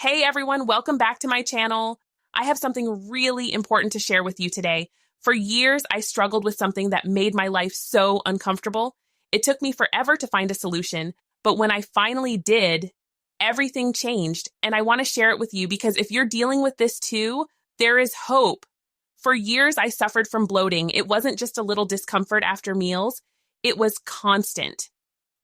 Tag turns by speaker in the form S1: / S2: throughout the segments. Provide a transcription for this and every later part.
S1: Hey everyone, welcome back to my channel. I have something really important to share with you today. For years, I struggled with something that made my life so uncomfortable. It took me forever to find a solution, but when I finally did, everything changed, and I want to share it with you because if you're dealing with this too, there is hope. For years, I suffered from bloating. It wasn't just a little discomfort after meals, it was constant.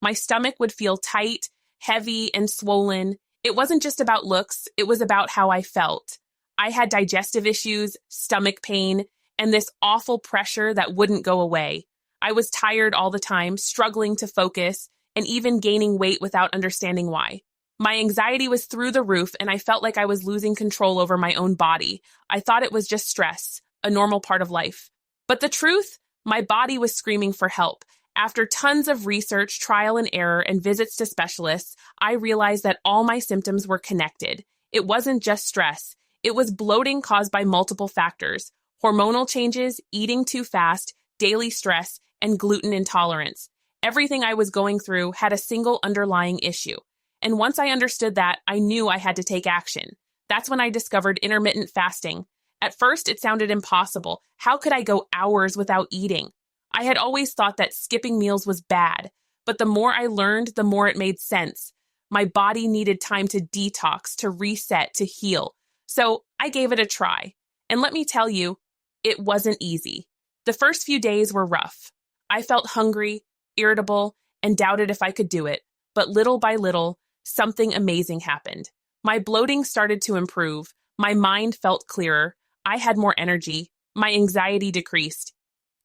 S1: My stomach would feel tight, heavy, and swollen. It wasn't just about looks, it was about how I felt. I had digestive issues, stomach pain, and this awful pressure that wouldn't go away. I was tired all the time, struggling to focus, and even gaining weight without understanding why. My anxiety was through the roof, and I felt like I was losing control over my own body. I thought it was just stress, a normal part of life. But the truth, my body was screaming for help. After tons of research, trial and error, and visits to specialists, I realized that all my symptoms were connected. It wasn't just stress. It was bloating caused by multiple factors: hormonal changes, eating too fast, daily stress, and gluten intolerance. Everything I was going through had a single underlying issue. And once I understood that, I knew I had to take action. That's when I discovered intermittent fasting. At first, it sounded impossible. How could I go hours without eating? I had always thought that skipping meals was bad, but the more I learned, the more it made sense. My body needed time to detox, to reset, to heal. So I gave it a try. And let me tell you, it wasn't easy. The first few days were rough. I felt hungry, irritable, and doubted if I could do it. But little by little, something amazing happened. My bloating started to improve. My mind felt clearer. I had more energy. My anxiety decreased.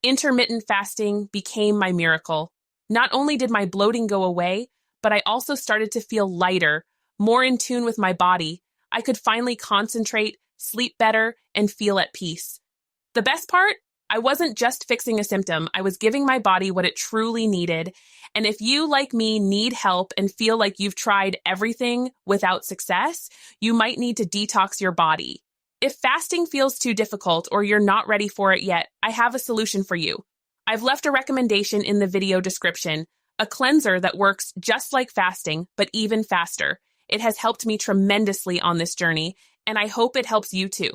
S1: Intermittent fasting became my miracle. Not only did my bloating go away, but I also started to feel lighter, more in tune with my body. I could finally concentrate, sleep better, and feel at peace. The best part? I wasn't just fixing a symptom. I was giving my body what it truly needed. And if you, like me, need help and feel like you've tried everything without success, you might need to detox your body. If fasting feels too difficult or you're not ready for it yet, I have a solution for you. I've left a recommendation in the video description, a cleanser that works just like fasting, but even faster. It has helped me tremendously on this journey, and I hope it helps you too.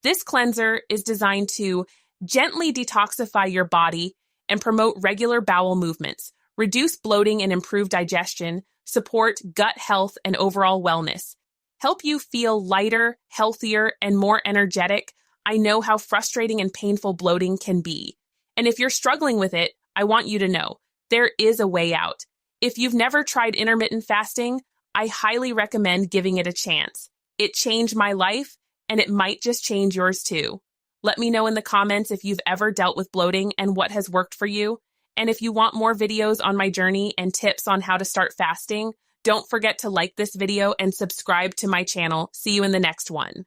S1: This cleanser is designed to gently detoxify your body and promote regular bowel movements, reduce bloating and improve digestion, support gut health and overall wellness. Help you feel lighter, healthier, and more energetic. I know how frustrating and painful bloating can be. And if you're struggling with it, I want you to know there is a way out. If you've never tried intermittent fasting, I highly recommend giving it a chance. It changed my life, and it might just change yours too. Let me know in the comments if you've ever dealt with bloating and what has worked for you. And if you want more videos on my journey and tips on how to start fasting, don't forget to like this video and subscribe to my channel. See you in the next one.